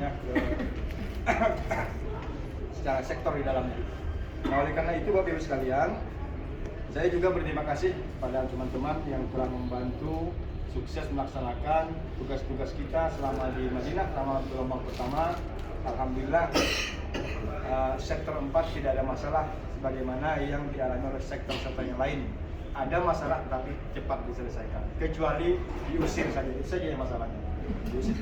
banyak secara sektor di dalamnya. Nah, oleh karena itu Bapak Ibu sekalian, saya juga berterima kasih pada teman-teman yang telah membantu sukses melaksanakan tugas-tugas kita selama di Madinah selama gelombang pertama. Alhamdulillah sektor 4 tidak ada masalah sebagaimana yang dialami oleh sektor-sektor yang lain. Ada masalah tetapi cepat diselesaikan, kecuali diusir saja, itu saja yang masalahnya. Diusir.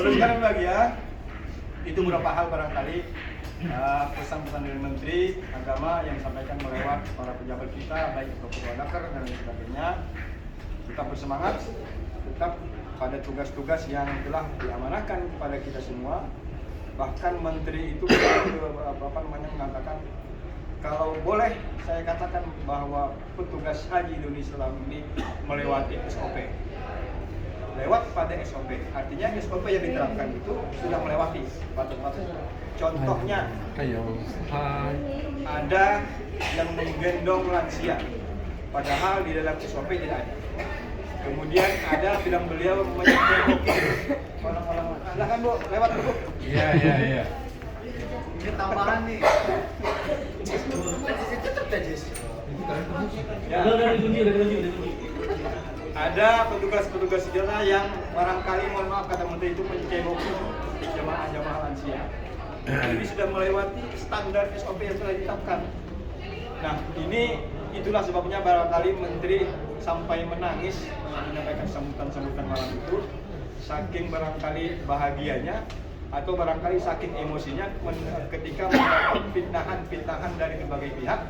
Sekarang lagi ya, itu beberapa hal barangkali pesan-pesan dari Menteri Agama yang disampaikan melewat para pejabat kita, baik Dr. Wadakar dan lain sebagainya. Tetap bersemangat, tetap pada tugas-tugas yang telah diamanahkan kepada kita semua. Bahkan Menteri itu mengatakan, kalau boleh saya katakan bahwa petugas haji Indonesia ini melewati SOP. Lewat pada SOP, artinya SOP yang diterapkan itu sudah melewati batas-batas. Contohnya, ada yang menggendong lansia, padahal di dalam SOP tidak ada. Kemudian ada bilang beliau menyewa orang-orang, silahkan Bu, lewat Bu. Iya. Ini tambahan nih. Ada petugas-petugas sejarah yang barangkali, mohon maaf kata Menteri, itu mencemoki jemaah-jemaah lansia. Ini sudah melewati standar SOP yang telah ditetapkan. Nah, itulah sebabnya barangkali Menteri sampai menangis menyampaikan sambutan-sambutan malam itu, saking barangkali bahagianya atau barangkali saking emosinya ketika mendapat fitnahan dari berbagai pihak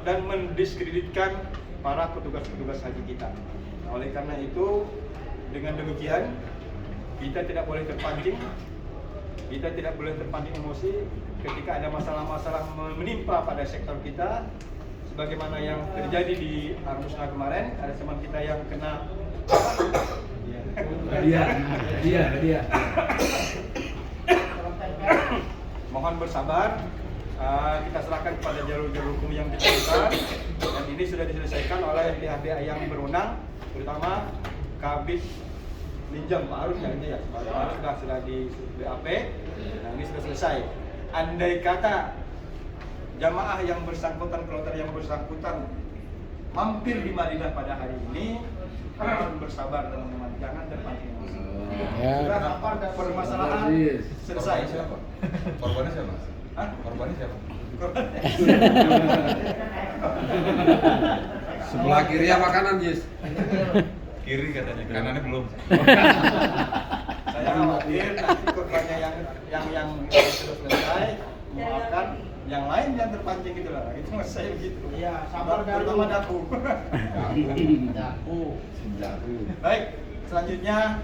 dan mendiskreditkan para petugas-petugas haji kita. Nah, oleh karena itu, dengan demikian kita tidak boleh terpancing, emosi ketika ada masalah-masalah menimpa pada sektor kita, sebagaimana yang terjadi di Armusna kemarin. Ada teman kita yang kena Hadiah. Mohon bersabar, kita serahkan kepada jalur-jalur hukum yang ditentukan, dan ini sudah diselesaikan oleh pihak-pihak yang berwenang, terutama Kabid Minjam Pak Arun yang ini ya, Pak Arun sudah di BAP. Nah, ini sudah selesai. Andai kata jamaah yang bersangkutan, kloter yang bersangkutan mampir di Madinah pada hari ini, mohon bersabar teman-teman, jangan terpancing emosi. Sudah permasalahan selesai. Korbannya siapa? Hah? Korbannya siapa? Sebelah kiri apa kanan, Jis? Kiri katanya, kanannya belum. Saya khawatir nanti korbannya yang sudah selesai, memaafkan yang lain yang terpancing gitu lah. Itu maksud saya begitu. Iya, sabar dulu. Terutama daku. Daku. Baik, selanjutnya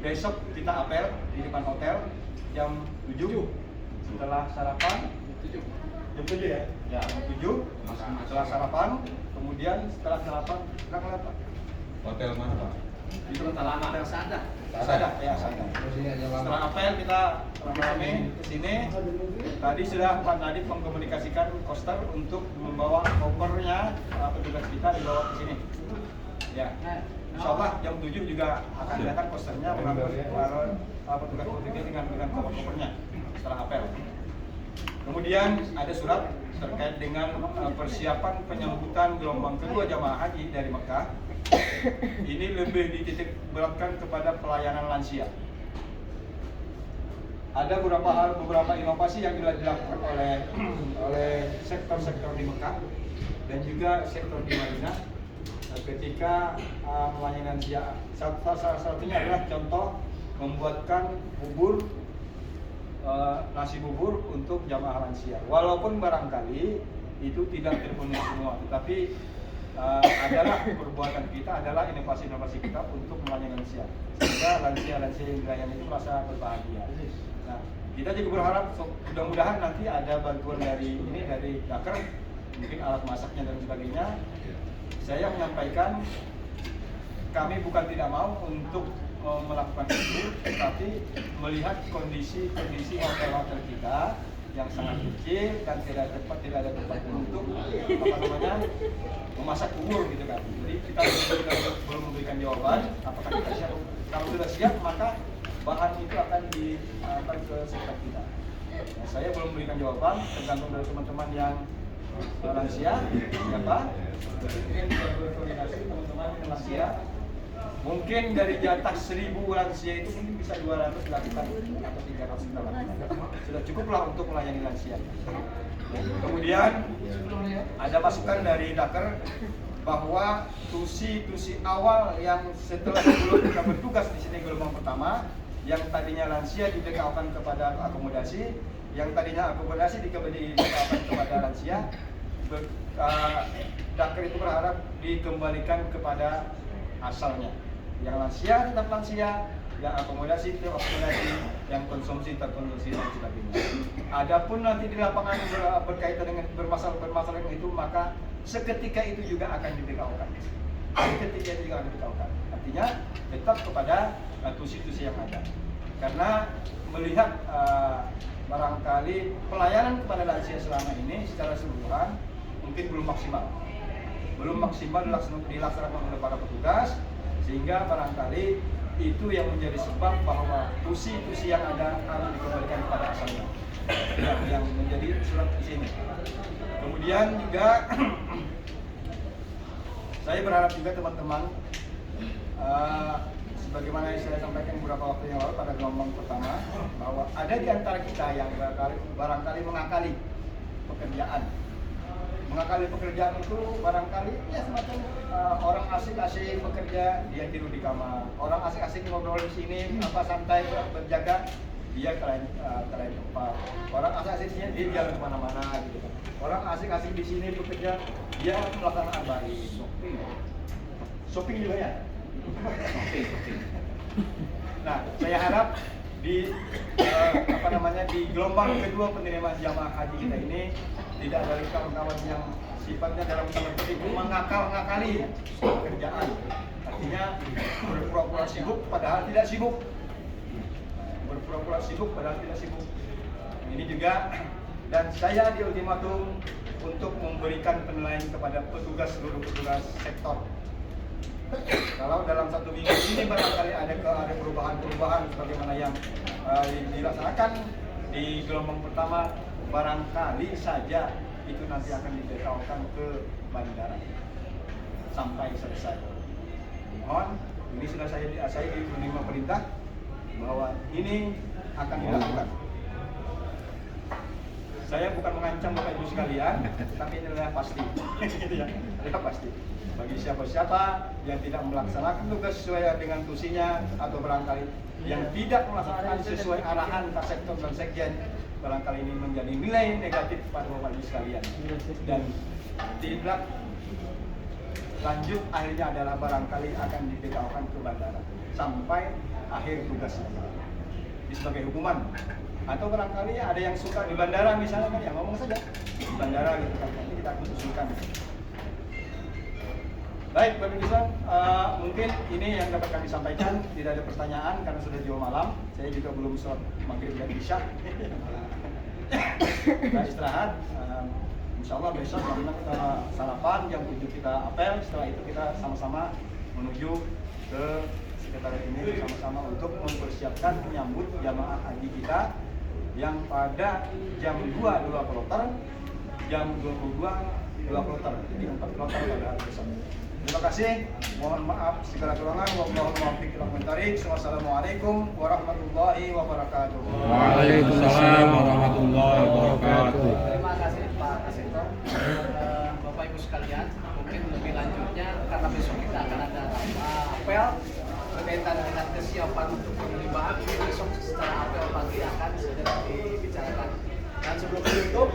besok kita apel di depan hotel jam 7 setelah sarapan. Jam 7 ya? Ya, jam 7 setelah sarapan. Kemudian setelah sarapan kita apa? Hotel mana Pak? Di Hotel Hotel Sada. Sada, ya Sada. Setelah apel kita rame-rame ke sini. Tadi sudah Pak Nadif mengkomunikasikan koster untuk membawa kopernya petugas kita dibawa ke sini. Ya. Insya Allah jam 7 juga akan datang kosternya mengangkut petugas-petugas dengan koper-kopernya setelah apel. Kemudian ada surat terkait dengan persiapan penyambutan gelombang kedua jamaah haji dari Mekah. Ini lebih dititik beratkan kepada pelayanan lansia. Ada beberapa inovasi yang telah dilakukan oleh sektor-sektor di Mekah dan juga sektor di Madinah ketika melayani lansia. Salah satunya adalah contoh membuatkan nasi bubur untuk jamaah lansia. Walaupun barangkali itu tidak terpenuhi semua, tetapi adalah perbuatan kita, adalah inovasi-inovasi kita untuk melayani lansia, sehingga lansia-lansia yang dilayani itu merasa berbahagia. Nah, kita juga berharap mudah-mudahan nanti ada bantuan dari Dakar, mungkin alat masaknya dan sebagainya. Saya menyampaikan kami bukan tidak mau untuk melakukan itu, tetapi melihat kondisi hotel-hotel kita yang sangat kecil dan tidak ada tempat untuk memasak kubur gitu kan. Jadi kita belum memberikan jawaban apakah kita siap. Kalau sudah siap maka bahan itu akan diantar ke sekitar kita. Nah, saya belum memberikan jawaban, tergantung dari teman-teman yang lansia, siapa? Mungkin berkoordinasi teman-teman yang lansia. Mungkin dari jatah 1000 lansia itu mungkin bisa 200 dilakukan atau 300 kita lakukan. Sudah cukuplah untuk melayani lansia. Kemudian ada masukan dari Daker bahwa tusi awal yang sebelum kita bertugas di sini gelombang pertama, yang tadinya lansia didekatkan kepada akomodasi, yang tadinya akomodasi didekatkan kepada lansia, Daker itu berharap dikembalikan kepada asalnya. Yang lansia tetap lansia, yang akomodasi tetap akomodasi, yang konsumsi tetap konsumsi dan sebagainya. Adapun nanti di lapangan berkaitan dengan bermasalah itu, maka seketika itu juga akan didekaukan. Artinya tetap kepada tusi-tusi yang ada. Karena melihat barangkali pelayanan kepada lansia selama ini secara keseluruhan mungkin belum maksimal dilaksanakan oleh para petugas, sehingga barangkali itu yang menjadi sebab bahwa tusi-tusi yang ada harus dikembalikan kepada asalnya, yang menjadi surat di sini. Kemudian juga saya berharap juga teman-teman, sebagaimana yang saya sampaikan beberapa waktu yang lalu pada gelombang pertama, bahwa ada di antara kita yang barangkali mengakali pekerjaan. Mengakali pekerjaan itu barangkali ya semacam orang asik-asik bekerja, dia tidur di kamar. Orang asik-asik ngobrol di sini, santai berjaga, dia kelain tempat. Orang asik-asik di sini dia jalan kemana-mana gitu kan. Orang asik-asik di sini bekerja, dia melakukan baik. Shopping juga ya. Nah, saya harap di di gelombang kedua penerimaan jamaah haji kita ini tidak ada kawan-kawan yang sifatnya dalam tanda petik mengakali pekerjaan. Artinya berpura-pura sibuk padahal tidak sibuk. Ini juga, dan saya di ultimatum untuk memberikan penilaian kepada seluruh petugas sektor. Kalau dalam 1 minggu ini barangkali ada perubahan sebagaimana yang dilaksanakan di gelombang pertama, barangkali saja itu nanti akan didekaukan ke bandara sampai selesai. Mohon, ini sudah saya menerima perintah bahwa ini akan dilakukan. Saya bukan mengancam Bapak Ibu sekalian, tapi ini adalah pasti. Gitu ya, adalah pasti. Bagi siapa-siapa yang tidak melaksanakan tugas sesuai dengan tusinya atau barangkali yang tidak melaksanakan sesuai arahan Pak Sektor dan Sekjen, barangkali ini menjadi nilai negatif pada Bapak Ibu sekalian. Dan tindak lanjut akhirnya adalah barangkali akan didekaukan ke bandara sampai akhir tugasnya. Ini sebagai hukuman. Atau barangkali ada yang suka di bandara misalnya kan, ya ngomong saja di bandara gitu kan, nanti kita akan usulkan. Baik, Bapak Ibu, mungkin ini yang dapat kami sampaikan. Tidak ada pertanyaan karena sudah jauh malam. Saya juga belum sholat maghrib dan isya. Kita istirahat. Insya Allah besok kita sarapan, jam 7 kita apel. Setelah itu kita sama-sama menuju ke sekretariat ini bersama-sama untuk mempersiapkan menyambut jamaah haji kita yang pada jam 2 kloter, jam 22 kloter, jadi 4 kloter pada hari besok. Terima kasih, mohon maaf segala kekurangan. Wassalamualaikum warahmatullahi wabarakatuh. Waalaikumsalam warahmatullahi wabarakatuh. Terima kasih Pak Sektor. Bapak Ibu sekalian, mungkin lebih lanjutnya karena besok kita akan ada apel berkaitan dengan kesiapan untuk penerimaan. Besok secara apel pagi akan segera dibicarakan. Dan sebelum ditutup,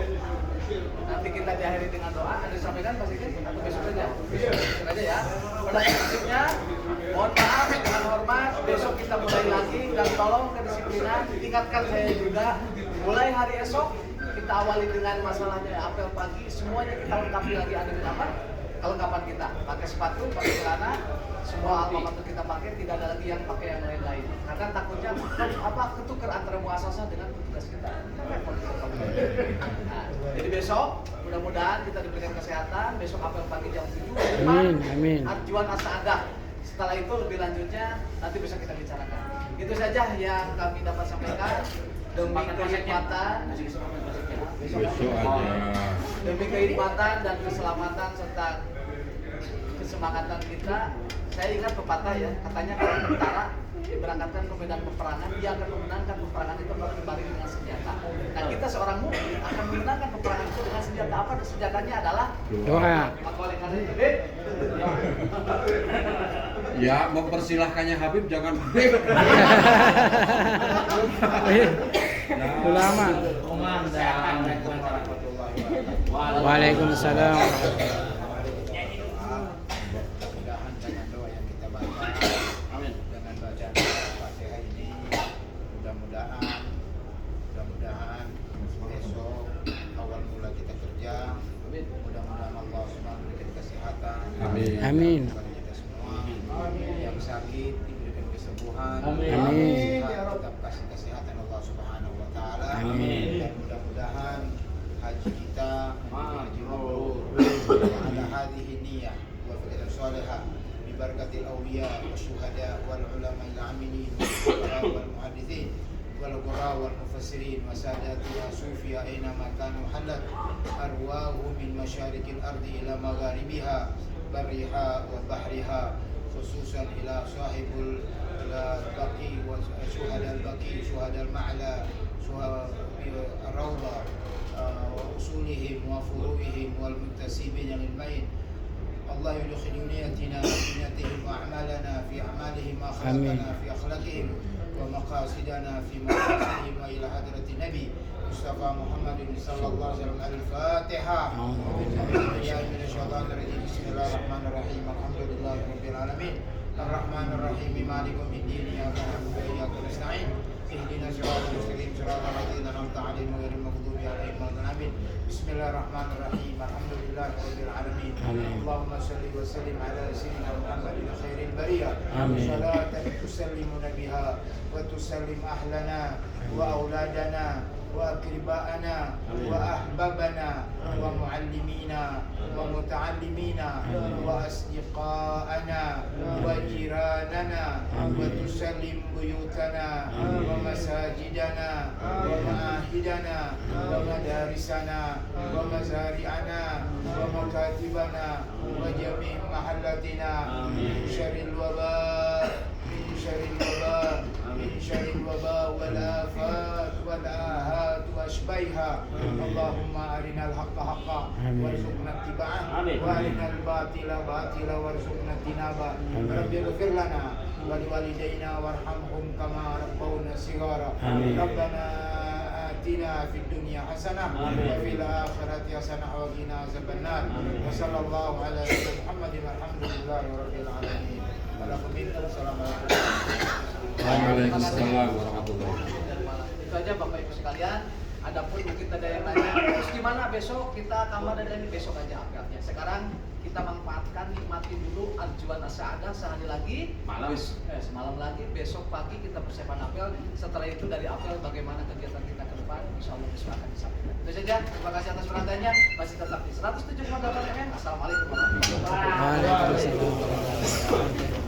nanti kita diakhiri dengan doa. Ada disampaikan Pak Sekjen atau besok aja? Besok aja ya. Pada prinsipnya, mohon maaf dengan hormat, besok kita mulai lagi dan tolong kedisiplinan ditingkatkan. Saya juga mulai hari esok kita awali dengan masalahnya apel pagi, semuanya kita lengkapi lagi ada apa? kelengkapan kita. Pakai sepatu, pakai celana, semua alma mater kita pakai, tidak ada lagi yang pakai yang lain-lain. Karena takutnya ketukar antara muasasah dengan petugas kita. Nah, jadi besok mudah-mudahan kita diberikan kesehatan. Besok apel pagi jam 7 di depan. Amin. Arjuan Asa'adah. Setelah itu lebih lanjutnya nanti bisa kita bicarakan. Itu saja yang kami dapat sampaikan demi kenikmatan. Besok aja. Demi kenikmatan dan keselamatan serta kesemangatan kita. Saya ingat pepatah ya, katanya kalau tentara diberangkatkan ke medan peperangan, dia akan memenangkan peperangan itu kembali dengan senjata. Nah, kita seorang mukmin akan memenangkan peperangan itu dengan senjata apa? Senjatanya adalah Doa. maka oleh karena itu, Ya, mempersilahkannya Habib jangan beb. Ulama. Waalaikumsalam. Mudah-mudahan dengan doa yang kita baca, dengan bacaan Al-Fatihah ini, mudah-mudahan besok awal mula kita kerja, mudah-mudahan Allah SWT memberikan kesehatan. Amin. Kepada kita semua. Yang sakit diberikan kesembuhan. Amin. Tetap kasih kesehatan Allah Subhanahu wa taala. Amin. Dan mudah-mudahan haji kita haji mabrur ala hadhihi niyyah wa fi'lan salihah bi barakatil awliya wasyuhada wal ulama al amilin wal muhaddithin wal qurra wal mufassirin wa sadatuna sufiya aina ma kanu halat arwahu min masyariqil ardi ila magharibiha barriha wa bahriha khususan ila sahibul baqi wa syuhada al baqi syuhada al ma'la syuhada ar-rawda وأصولهم وفروعهم والمنتسبين للبين الله يدخل نيتنا في نيتهم وأعمالنا في أعمالهم وأخلاقنا في أخلاقهم ومقاصدنا في مقاصدهم وإلى حضرة النبي مصطفى محمد صلى الله عليه وسلم. الفاتحة. من الشيطان الرجيم. بسم الله الرحمن الرحيم. الحمد لله رب العالمين الرحمن الرحيم مالك يوم الدين إياك نعبد وإياك نستعين اهدنا الصراط المستقيم صراط الذين أنعمت عليهم غير المغضوب عليهم ولا الضالين. بسم الله الرحمن الرحيم. الحمد لله رب العالمين. اللهم صل وسلم على سيدنا محمد خير البرية. صلاة تسلمنا بها وتسلم أهلنا وأولادنا وأقرباءنا وأحبابنا ومعلمينا ومتعلمينا وأصدقاءنا وجيراننا وتسلم بيوتنا ومساجدنا ومعاهدنا ومدارسنا ومزارعنا ومكاتبنا وجميع محلاتنا من شر الوباء من شر الوباء والآفات والآهات وأشباهها. اللهم أرنا الحق حقا وارزقنا اتباعه وأرنا الباطل باطلا وارزقنا اجتنابه. رب اغفر لنا ولوالدينا وارحمهم كما ربونا صغارا. ربنا آتنا في الدنيا حسنة وفي الآخرة حسنة وقنا عذاب النار. وصلى الله على سيدنا محمد والحمد لله رب العالمين. Waalaikumsalam warahmatullahi wabarakatuh. Itu aja Bapak Ibu sekalian. Adapun mungkin ada yang nanya, terus gimana besok kita kamar dan ini besok aja apelnya. Sekarang kita manfaatkan, nikmati dulu Arjuan As-Sa'adah sehari lagi, semalam lagi, besok pagi kita persiapan apel. Setelah itu dari apel bagaimana kegiatan kita ke depan, insya Allah besok akan disampaikan. Itu saja, terima kasih atas perhatiannya. Masih tetap di 107,8 FM. Assalamualaikum warahmatullahi wabarakatuh. Waalaikumsalam.